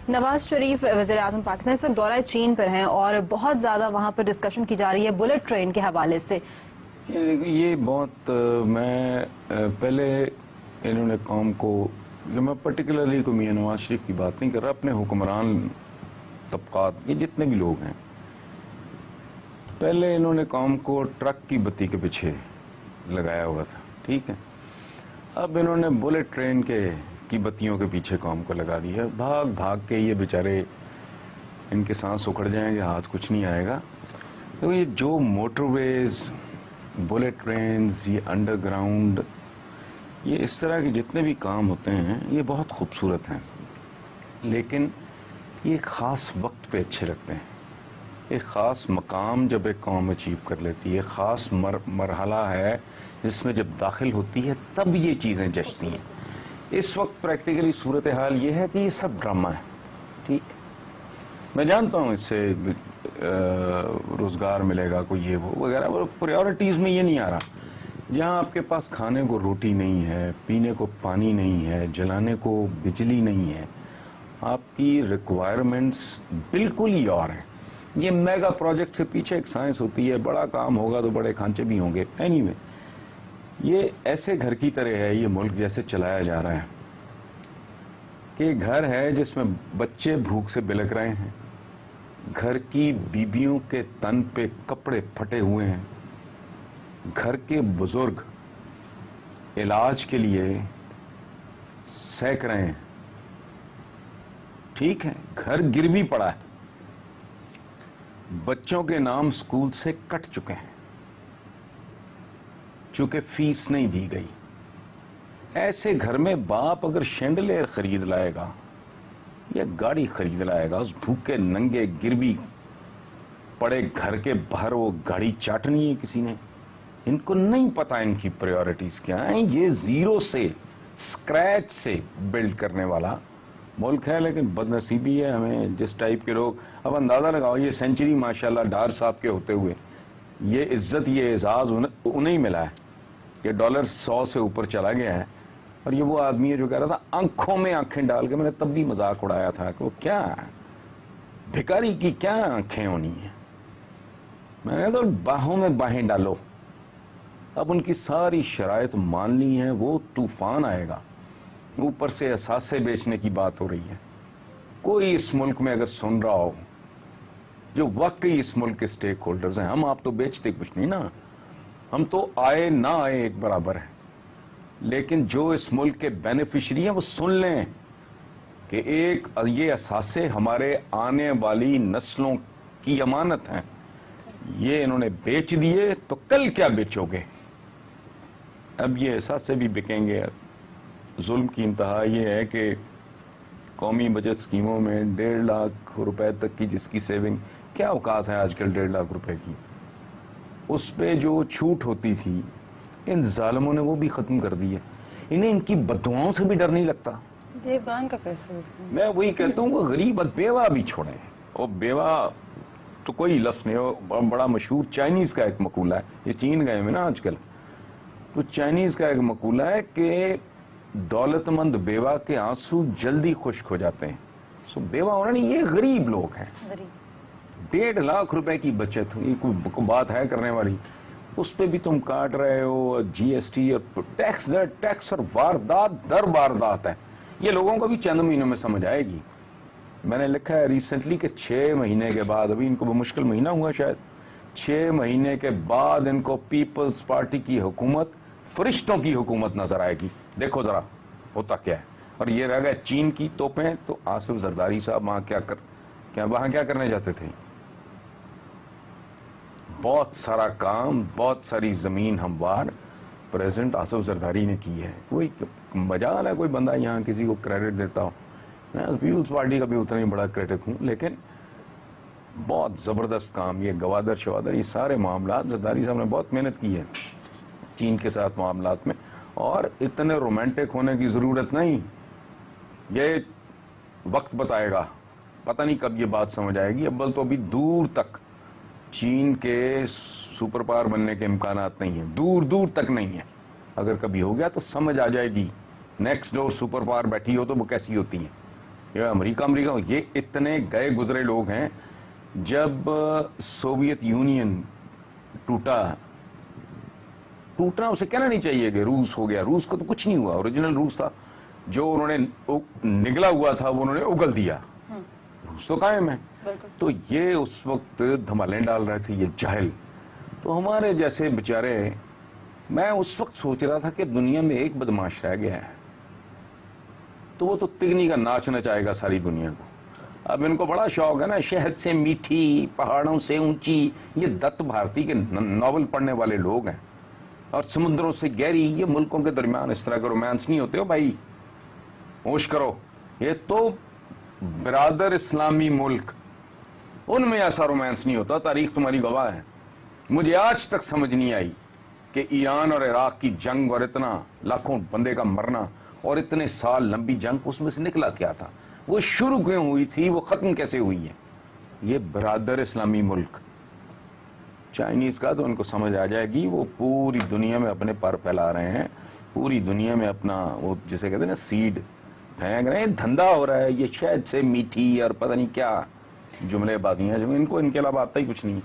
نواز شریف وزیر اعظم پاکستان اس وقت دورہ چین پر ہیں اور بہت زیادہ وہاں پر ڈسکشن کی جا رہی ہے بلٹ ٹرین کے حوالے سے. یہ بہت میں پہلے انہوں نے قوم کو، میں پرٹیکولرلی کو میاں نواز شریف کی بات نہیں کر رہا، اپنے حکمران طبقات، یہ جتنے بھی لوگ ہیں، پہلے انہوں نے قوم کو ٹرک کی بتی کے پیچھے لگایا ہوا تھا، ٹھیک ہے. اب انہوں نے بلٹ ٹرین کی بتیوں کے پیچھے قوم کو لگا دیا. بھاگ بھاگ کے یہ بیچارے، ان کے سانس اکھڑ جائیں گے، ہاتھ کچھ نہیں آئے گا. تو یہ جو موٹر ویز، بلٹ ٹرینز، یہ انڈر گراؤنڈ، یہ اس طرح کے جتنے بھی کام ہوتے ہیں یہ بہت خوبصورت ہیں، لیکن یہ ایک خاص وقت پہ اچھے لگتے ہیں. ایک خاص مقام جب ایک قوم اچیو کر لیتی ہے، خاص مرحلہ ہے جس میں جب داخل ہوتی ہے تب یہ چیزیں جچتی ہیں. اس وقت پریکٹیکلی صورتحال یہ ہے کہ یہ سب ڈرامہ ہے، ٹھیک. میں جانتا ہوں اس سے روزگار ملے گا، کوئی یہ وہ وغیرہ، پریورٹیز میں یہ نہیں آ رہا. جہاں آپ کے پاس کھانے کو روٹی نہیں ہے، پینے کو پانی نہیں ہے، جلانے کو بجلی نہیں ہے، آپ کی ریکوائرمنٹس بالکل ہی اور ہیں. یہ میگا پروجیکٹ سے پیچھے ایک سائنس ہوتی ہے، بڑا کام ہوگا تو بڑے کھانچے بھی ہوں گے. اینی وے، یہ ایسے گھر کی طرح ہے، یہ ملک جیسے چلایا جا رہا ہے کہ گھر ہے جس میں بچے بھوک سے بلک رہے ہیں، گھر کی بیبیوں کے تن پہ کپڑے پھٹے ہوئے ہیں، گھر کے بزرگ علاج کے لیے سینک رہے ہیں، ٹھیک ہے، گھر گروی پڑا ہے، بچوں کے نام سکول سے کٹ چکے ہیں چونکہ فیس نہیں دی گئی. ایسے گھر میں باپ اگر شینڈلیر خرید لائے گا یا گاڑی خرید لائے گا، اس بھوکے ننگے گروی پڑے گھر کے باہر وہ گاڑی چاٹنی ہے کسی نے. ان کو نہیں پتا ان کی پریورٹیز کیا ہیں. یہ زیرو سے، اسکریچ سے بلڈ کرنے والا ملک ہے، لیکن بدنصیبی ہے ہمیں جس ٹائپ کے لوگ. اب اندازہ لگاؤ، یہ سینچری ماشاءاللہ ڈار صاحب کے ہوتے ہوئے یہ عزت، یہ اعزاز انہیں ملا ہے کہ ڈالر 100 سے اوپر چلا گیا ہے. اور یہ وہ آدمی ہے جو کہہ رہا تھا آنکھوں میں آنکھیں ڈال کے، میں نے تب بھی مذاق اڑایا تھا کہ وہ کیا بھکاری کی کیا آنکھیں ہونی ہیں. میں نے تو باہوں میں باہیں ڈالو. اب ان کی ساری شرائط ماننی ہے، وہ طوفان آئے گا. اوپر سے اثاثے بیچنے کی بات ہو رہی ہے. کوئی اس ملک میں اگر سن رہا ہو جو واقعی اس ملک کے سٹیک ہولڈرز ہیں، ہم آپ تو بیچتے کچھ نہیں نا، ہم تو آئے نہ آئے ایک برابر ہیں، لیکن جو اس ملک کے بینیفیشری ہیں وہ سن لیں کہ ایک یہ اثاثے ہمارے آنے والی نسلوں کی امانت ہیں. یہ انہوں نے بیچ دیے تو کل کیا بیچو گے؟ اب یہ اثاثے بھی بکیں گے. ظلم کی انتہا یہ ہے کہ قومی بچت اسکیموں میں 1.5 لاکھ روپے تک کی جس کی سیونگ، کیا اوقات ہے آج کل 1.5 لاکھ روپے کی؟ اس پہ جو چھوٹ ہوتی تھی ان ظالموں نے وہ بھی ختم کر دی ہے. انہیں ان کی بددعاؤں سے بھی ڈر نہیں لگتا. دیوگان کا کیسے؟ میں وہی کہتا ہوں کہ غریب بیوہ بھی چھوڑیں. اور بیوہ تو کوئی لفظ نہیں ہو، بڑا مشہور چائنیز کا ایک مقولہ ہے، یہ چین گئے میں نا آج کل، تو چائنیز کا ایک مقولہ ہے کہ دولت مند بیوہ کے آنسو جلدی خشک ہو جاتے ہیں. سو بیوہ ہونا نہیں، یہ غریب لوگ ہیں. 1.5 لاکھ روپے کی بچت، یہ کوئی بات ہے کرنے والی؟ اس پہ بھی تم کاٹ رہے ہو جی ایس ٹی اور ٹیکس در ٹیکس، اور واردات در واردات ہے. یہ لوگوں کو بھی چند مہینوں میں سمجھ آئے گی. میں نے لکھا ہے ریسنٹلی کہ 6 مہینے کے بعد، ابھی ان کو مشکل مہینہ ہوا شاید، 6 مہینے کے بعد ان کو پیپلز پارٹی کی حکومت فرشتوں کی حکومت نظر آئے گی. دیکھو ذرا ہوتا کیا ہے. اور یہ رہ گئے چین کی توپیں، تو آصف زرداری صاحب وہاں وہاں کیا کرنے جاتے تھے؟ بہت سارا کام، بہت ساری زمین ہموار پریزیڈنٹ آصف زرداری نے کی ہے. کوئی مجال ہے کوئی بندہ یہاں کسی کو کریڈٹ دیتا ہو؟ میں پیپلز پارٹی کا بھی اتنا ہی بڑا کریڈٹ ہوں، لیکن بہت زبردست کام، یہ گوادر شوادر، یہ سارے معاملات زرداری صاحب نے بہت محنت کی ہے چین کے ساتھ معاملات میں. اور اتنے رومانٹک ہونے کی ضرورت نہیں، یہ وقت بتائے گا. پتہ نہیں کب یہ بات سمجھ آئے گی. اول تو ابھی دور تک چین کے سپر پاور بننے کے امکانات نہیں ہیں، دور دور تک نہیں ہیں. اگر کبھی ہو گیا تو سمجھ آ جائے گی. نیکسٹ ڈور سپر پاور بیٹھی ہو تو وہ کیسی ہوتی ہیں. یہ امریکہ یہ اتنے گئے گزرے لوگ ہیں. جب سوویت یونین ٹوٹنا اسے کہنا نہیں چاہیے کہ روس ہو گیا. روس کو تو کچھ نہیں ہوا. اوریجنل روس تھا. جو انہوں نے نگلا ہوا تھا وہ انہوں نے اگل دیا. روس تو قائم ہے. تو یہ اس وقت دھمالیں ڈال رہے تھے یہ جاہل. تو ہمارے جیسے بیچارے، میں اس وقت سوچ رہا تھا کہ دنیا میں ایک بدماش رہ گیا ہے تو وہ تو تگنی کا ناچ نچائے گا ساری دنیا کو. اب ان کو بڑا شوق ہے نا، شہد سے میٹھی پہاڑوں سے اونچی. یہ دت بھارتی کے ناول پڑھنے والے لوگ ہیں. اور سمندروں سے گہری. یہ ملکوں کے درمیان اس طرح کے رومانس نہیں ہوتے ہو بھائی، ہوش کرو. یہ تو برادر اسلامی ملک، ان میں ایسا رومانس نہیں ہوتا. تاریخ تمہاری گواہ ہے. مجھے آج تک سمجھ نہیں آئی کہ ایران اور عراق کی جنگ اور اتنا لاکھوں بندے کا مرنا اور اتنے سال لمبی جنگ، اس میں سے نکلا کیا تھا؟ وہ شروع کیوں ہوئی تھی؟ وہ ختم کیسے ہوئی ہے؟ یہ برادر اسلامی ملک. چائنیز کا تو ان کو سمجھ آ جائے گی. وہ پوری دنیا میں اپنے پر پھیلا رہے ہیں. پوری دنیا میں اپنا وہ جسے کہتے ہیں نا سیڈ پھینک رہے ہیں. دھندا ہو رہا ہے. یہ شہد سے میٹھی اور پتہ نہیں کیا جملے بازیاں جو ان کو ان کے علاوہ آتا ہی کچھ نہیں.